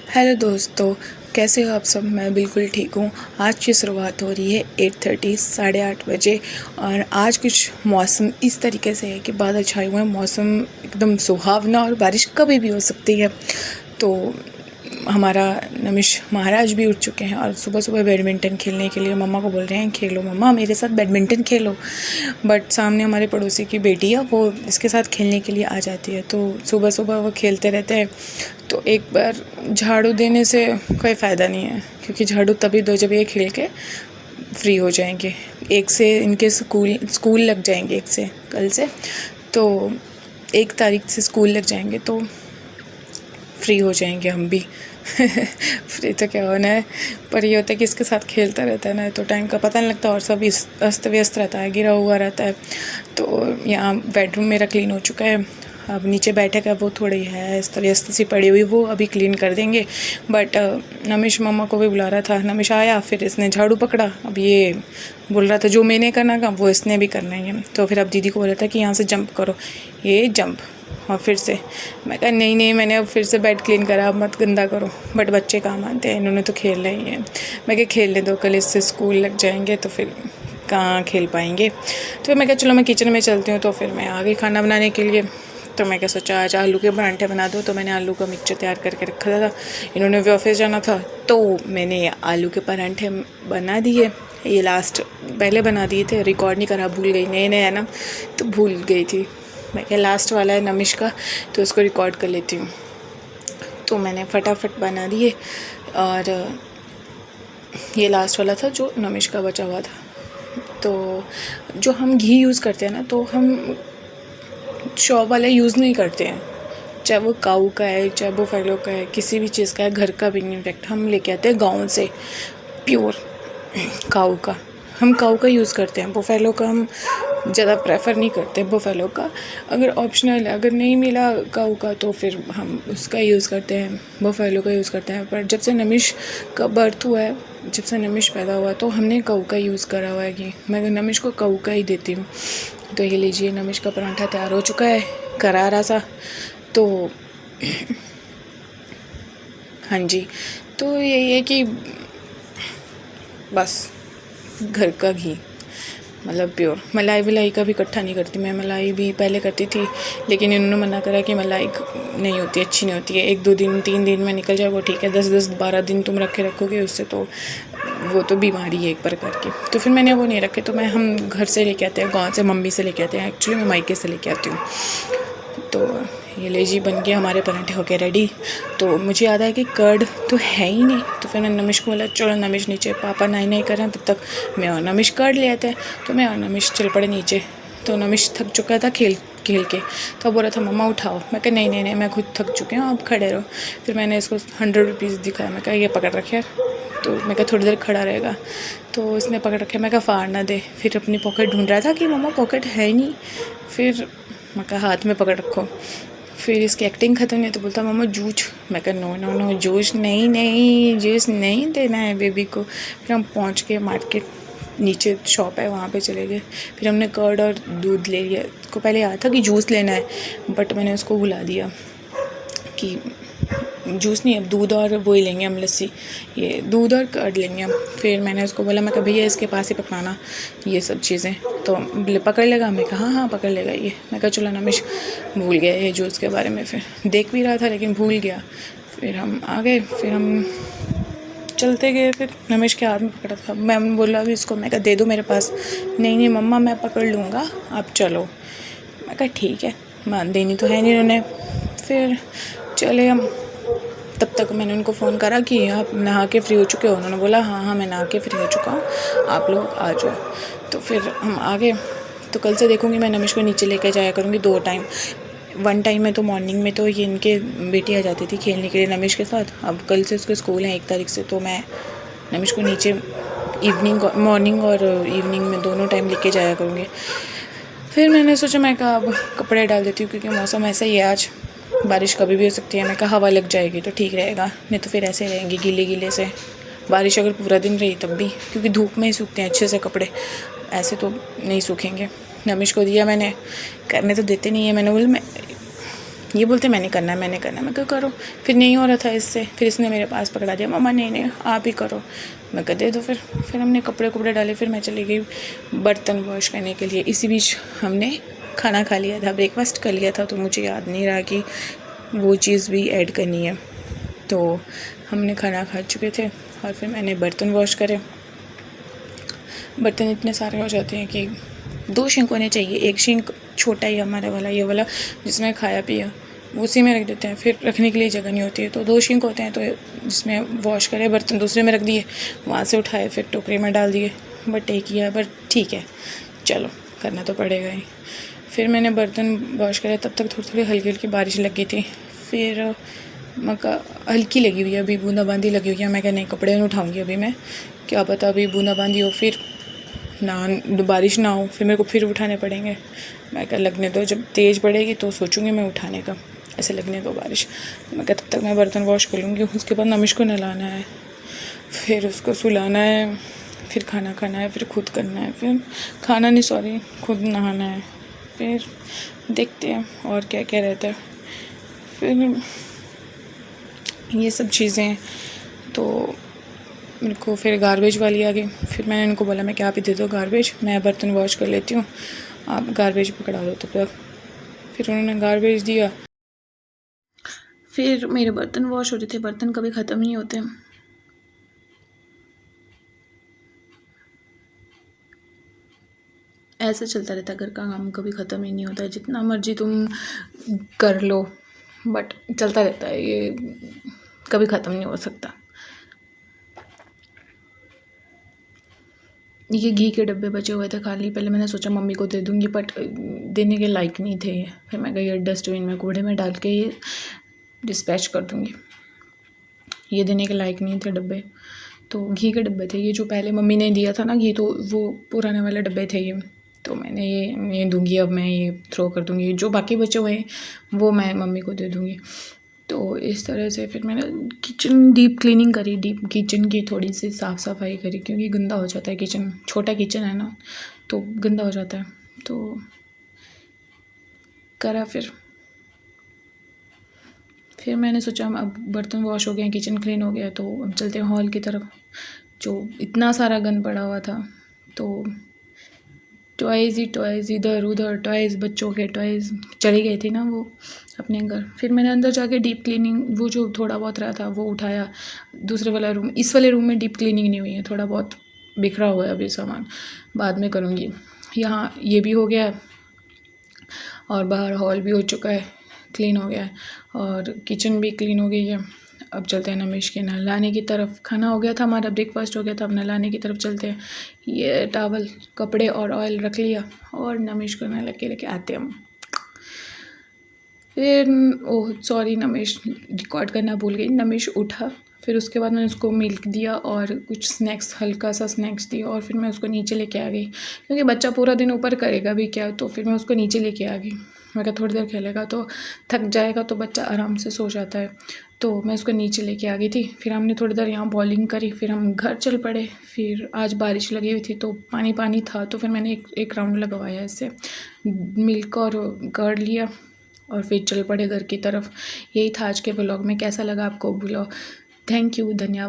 Hello दोस्तों, कैसे हो आप सब। मैं बिल्कुल ठीक हूँ। आज की शुरुआत हो रही है 8:30 8:30 बजे। और आज कुछ मौसम इस तरीके से है कि बादल छाए हुए हैं, मौसम एकदम सुहावना और बारिश कभी भी हो सकती है। तो हमारा नमिश महाराज भी उठ चुके हैं और सुबह सुबह बैडमिंटन खेलने के लिए मम्मा को बोल रहे हैं, खेलो मम्मा मेरे साथ बैडमिंटन खेलो। बट सामने हमारे पड़ोसी की बेटी है, वो इसके साथ खेलने के लिए आ जाती है, तो सुबह सुबह वो खेलते रहते हैं। तो एक बार झाड़ू देने से कोई फ़ायदा नहीं है, क्योंकि झाड़ू तभी दो जब ये खेल के फ्री हो जाएंगे। एक से इनके स्कूल लग जाएंगे, एक से कल से तो 1 तारीख से स्कूल लग जाएंगे, तो फ्री हो जाएंगे हम भी। फ्री तो क्या होना है, पर ये होता है कि इसके साथ खेलता रहता है ना, तो टाइम का पता नहीं लगता और सब अस्त व्यस्त रहता है, गिरा हुआ रहता है। तो यहाँ बेडरूम मेरा क्लीन हो चुका है। अब नीचे बैठक है, वो थोड़ी है अस्त व्यस्त सी पड़ी हुई, वो अभी क्लीन कर देंगे। बट नमिश मम्मा को भी बुला रहा था, नमिश आया, फिर इसने झाड़ू पकड़ा। अब ये बोल रहा था जो मैंने करना काम वो इसने भी करना है। तो फिर अब दीदी को बोला था कि यहाँ से जंप करो, ये जंप। और फिर से मैं कहा नहीं मैंने अब फिर से बेड क्लीन करा, अब मत गंदा करो। बट बच्चे कहाँ मानते हैं, इन्होंने तो खेल रहे ही हैं। मैं कहा खेलने दो, कल इससे स्कूल लग जाएंगे तो फिर कहाँ खेल पाएंगे। तो फिर मैं कहा चलो मैं किचन में चलती हूँ। तो फिर मैं आ गई खाना बनाने के लिए। तो मैं क्या सोचा आज आलू के परांठे बना दो। तो मैंने आलू का मिक्सचर तैयार करके रखा था, इन्होंने भी ऑफिस जाना था, तो मैंने आलू के परांठे बना दिए। ये लास्ट पहले बना दिए थे, रिकॉर्ड नहीं करा, भूल गई, नए नए है ना तो भूल गई थी। मैं क्या लास्ट वाला है नमिश का, तो उसको रिकॉर्ड कर लेती हूँ। तो मैंने फटाफट बना दिए। और ये लास्ट वाला था जो नमिश का बचा हुआ था। तो जो हम घी यूज़ करते हैं ना, तो हम शॉप वाला यूज़ नहीं करते हैं, चाहे वो काऊ का है चाहे वो फैलो का है, किसी भी चीज़ का है, घर का भी नहीं। इनफैक्ट हम लेके आते हैं गाँव से प्योर काऊ का। हम काऊ का यूज़ करते हैं, बोफेलो का हम ज़्यादा प्रेफर नहीं करते। बोफेलो का अगर ऑप्शनल है, अगर नहीं मिला काऊ का तो फिर हम उसका यूज़ करते हैं, बोफेलो का यूज़ करते हैं। पर जब से नमिश का बर्थ हुआ है, जब से नमिश पैदा हुआ तो हमने काऊ का यूज़ करा हुआ है कि मैं नमिश को काऊ का ही देती हूँ। तो ये लीजिए, नमिश का पराठा तैयार हो चुका है, करारा सा। तो हाँ जी, तो यही है कि बस घर का घी, मतलब प्योर। मलाई वलाई का भी इकट्ठा नहीं करती मैं, मलाई भी पहले करती थी, लेकिन इन्होंने मना करा कि मलाई नहीं होती, अच्छी नहीं होती है। 1-2 दिन 3 दिन में निकल जाए वो ठीक है, 10-10 12 दिन तुम रखोगे उससे तो वो तो बीमारी है एक प्रकार की। तो फिर मैंने वो नहीं रखे, तो हम घर से लेके आते हैं, गाँव से मम्मी से लेके आते हैं। एक्चुअली मैं मायके से लेके आती हूँ। तो ये ले जी, बन के हमारे पराठे हो गए रेडी। तो मुझे याद आया कि कर्ड तो है ही नहीं, तो फिर मैंने नमिश को बोला चलो नमिश नीचे, पापा नहीं कर रहे हैं, तब तक मैं और नमिश कर्ड ले आते हैं। तो मैं और नमिश चल पड़े नीचे। तो नमिश थक चुका था खेल के, तो बोल रहा था मम्मा उठाओ। मैं कहा नहीं मैं खुद थक चुके हैं, आप खड़े रहो। फिर मैंने इसको 100 रुपीज़ दिखाया, मैं कहा ये पकड़ रखे। तो मैं कहा थोड़ी देर खड़ा रहेगा, तो इसने पकड़ रखे। मैं कहा फाड़ ना दे। फिर अपनी पॉकेट ढूंढ रहा था कि मम्मा पॉकेट है ही नहीं। फिर मैं कहा हाथ में पकड़ रखो। फिर इसकी एक्टिंग ख़त्म नहीं, तो बोलता मम्मा जूस। मैं कहा नो जूस नहीं, जूस नहीं देना है बेबी को। फिर हम पहुंच के मार्केट, नीचे शॉप है वहाँ पे चले गए। फिर हमने कर्ड और दूध ले लिया। उसको पहले याद था कि जूस लेना है, बट मैंने उसको भुला दिया कि जूस नहीं, अब दूध और वो ही लेंगे हम, लस्सी, ये दूध और कर्ड लेंगे हम। फिर मैंने उसको बोला, मैं कहा भैया इसके पास ही पकड़ाना ये सब चीज़ें, तो पकड़ लेगा। मैं कहा हाँ पकड़ लेगा ये। मैं कहा चलो नमिश, भूल गया ये जूस के बारे में, फिर देख भी रहा था लेकिन भूल गया। फिर हम आ गए, फिर हम चलते गए। फिर नमिश के हाथ में पकड़ा था, मैं बोला अभी इसको, मैं कहा दे दो मेरे पास। नहीं मम्मा मैं पकड़ लूँगा, आप चलो। मैं कहा ठीक है, मान देनी तो है नहीं उन्होंने। फिर चले हम। तब तक मैंने उनको फ़ोन करा कि आप नहा के फ्री हो चुके हो। उन्होंने बोला हाँ मैं नहा के फ्री हो चुका हूँ, आप लोग आ जाओ। तो फिर हम आ गए। तो कल से देखूँगी मैं नमिश को नीचे लेकर जाया करूँगी 2 टाइम। 1 टाइम में तो मॉर्निंग में तो ये इनके बेटी आ जाती थी खेलने के लिए नमिश के साथ। अब कल से उसके स्कूल हैं 1 तारीख से, तो मैं नमिश को नीचे मॉर्निंग और इवनिंग में दोनों टाइम लेके जाया करूँगी। फिर मैंने सोचा मैं कहा अब कपड़े डाल देती हूँ, क्योंकि मौसम ऐसा ही है, आज बारिश कभी भी हो सकती है। मैं कहा हवा लग जाएगी तो ठीक रहेगा, नहीं तो फिर ऐसे रहेंगे गीले से। बारिश अगर पूरा दिन रही तब भी, क्योंकि धूप में ही सूखते हैं अच्छे से कपड़े, ऐसे तो नहीं सूखेंगे। नमिश को दिया मैंने, करने तो देते नहीं है। मैंने बोला मैं ये बोलते मैंने करना है मैं कहा करो। फिर नहीं हो रहा था इससे, फिर इसने मेरे पास पकड़ा दिया, मम्मा नहीं आप ही करो। मैं कहा दे दो। फिर हमने कपड़े डाले, फिर मैं चली गई बर्तन वॉश करने के लिए। इसी बीच हमने खाना खा लिया था, ब्रेकफास्ट कर लिया था, तो मुझे याद नहीं रहा कि वो चीज़ भी ऐड करनी है। तो हमने खाना खा चुके थे और फिर मैंने बर्तन वॉश करे। बर्तन इतने सारे हो जाते हैं कि 2 सिंक होने चाहिए। एक सिंक छोटा ही हमारा वाला, ये वाला जिसमें खाया पिया, उसी में रख देते हैं, फिर रखने के लिए जगह नहीं होती है। तो 2 सिंक होते हैं, तो जिसमें वॉश करे बर्तन दूसरे में रख दिए, वहाँ से उठाए फिर टोकरी में डाल दिए। बट एक ही है, बट ठीक है चलो करना तो पड़ेगा ही। फिर मैंने बर्तन वॉश करे, तब तक थोड़ी हल्की हल्की बारिश लगी थी। फिर मक्का हल्की लगी हुई है, अभी बूंदाबांदी लगी हुई है। मैं क्या नहीं कपड़े नहीं उठाऊँगी अभी मैं, क्या पता अभी बूंदाबांदी हो, फिर ना बारिश ना हो, फिर मेरे को फिर उठाने पड़ेंगे। मैं क्या लगने दो, जब तेज़ पड़ेगी तो सोचूंगी मैं उठाने का, ऐसे लगने दो बारिश। मैं क्या तब तक मैं बर्तन वॉश कर लूँगी। उसके बाद नमिश को नहलाना है, फिर उसको सुलाना है, फिर खाना खाना है, फिर खुद करना है, फिर खाना नहीं सॉरी खुद नहाना है। फिर देखते हैं और क्या क्या रहता है। फिर ये सब चीज़ें, तो मेरे को फिर गार्बेज वाली आ गई। फिर मैंने इनको बोला मैं क्या आप ही दे दो गार्बेज, मैं बर्तन वॉश कर लेती हूँ, आप गार्बेज पकड़ा दो तब तक। फिर उन्होंने गार्बेज दिया। फिर मेरे बर्तन वॉश हो रहे थे, बर्तन कभी ख़त्म नहीं होते। ऐसे चलता रहता है, घर का काम कभी ख़त्म ही नहीं होता है, जितना मर्जी तुम कर लो बट चलता रहता है, ये कभी ख़त्म नहीं हो सकता। ये घी के डब्बे बचे हुए थे खाली, पहले मैंने सोचा मम्मी को दे दूँगी, बट देने के लायक नहीं थे। फिर मैं गई डस्टबिन में कूड़े में डाल के ये डिस्पैच कर दूँगी, ये देने के लायक नहीं थे डब्बे। तो घी के डब्बे थे ये, जो पहले मम्मी ने दिया था ना घी, तो वो पुराने वाले डब्बे थे ये। तो मैंने ये दूँगी, अब मैं ये थ्रो कर दूँगी, जो बाकी बचे हुए हैं वो मैं मम्मी को दे दूँगी। तो इस तरह से फिर मैंने किचन डीप क्लीनिंग करी, डीप किचन की थोड़ी सी साफ़ सफाई करी, क्योंकि गंदा हो जाता है किचन, छोटा किचन है ना तो गंदा हो जाता है। तो करा फिर मैंने सोचा अब बर्तन वॉश हो गए, किचन क्लीन हो गया, तो अब चलते हैं हॉल की तरफ, जो इतना सारा गंद पड़ा हुआ था। तो टॉयज़ इधर उधर, टॉयज़ बच्चों के टॉयज़ चली गई थी ना वो अपने घर। फिर मैंने अंदर जाके डीप क्लीनिंग, वो जो थोड़ा बहुत रहा था वो उठाया। दूसरे वाला रूम, इस वाले रूम में डीप क्लीनिंग नहीं हुई है, थोड़ा बहुत बिखरा हुआ है अभी सामान, बाद में करूँगी। यहाँ ये भी हो गया है और बाहर हॉल भी हो चुका है, क्लीन हो गया है, और किचन भी क्लीन हो गई है। अब चलते हैं नमिश के नहलाने की तरफ। खाना हो गया था हमारा, ब्रेकफास्ट हो गया था, अब नहलाने की तरफ चलते हैं। ये टॉवल, कपड़े और ऑयल रख लिया और नमिश को नहला के लेके आते हैं हम। फिर ओह सॉरी, नमिश रिकॉर्ड करना भूल गई। नमिश उठा, फिर उसके बाद मैंने उसको मिल्क दिया और कुछ स्नैक्स, हल्का सा स्नैक्स दिया, और फिर मैं उसको नीचे लेके आ गई, क्योंकि बच्चा पूरा दिन ऊपर करेगा भी क्या, तो फिर मैं उसको नीचे लेके आ गई। मैं कहा थोड़ी देर खेलेगा तो थक जाएगा, तो बच्चा आराम से सो जाता है, तो मैं उसको नीचे लेके आ गई थी। फिर हमने थोड़ी देर यहाँ बॉलिंग करी, फिर हम घर चल पड़े। फिर आज बारिश लगी हुई थी तो पानी पानी था, तो फिर मैंने एक राउंड लगवाया इससे, मिल्क और कर्ड लिया और फिर चल पड़े घर की तरफ। यही था आज के ब्लॉग में। कैसा लगा आपको ब्लॉग? थैंक यू, धन्यवाद।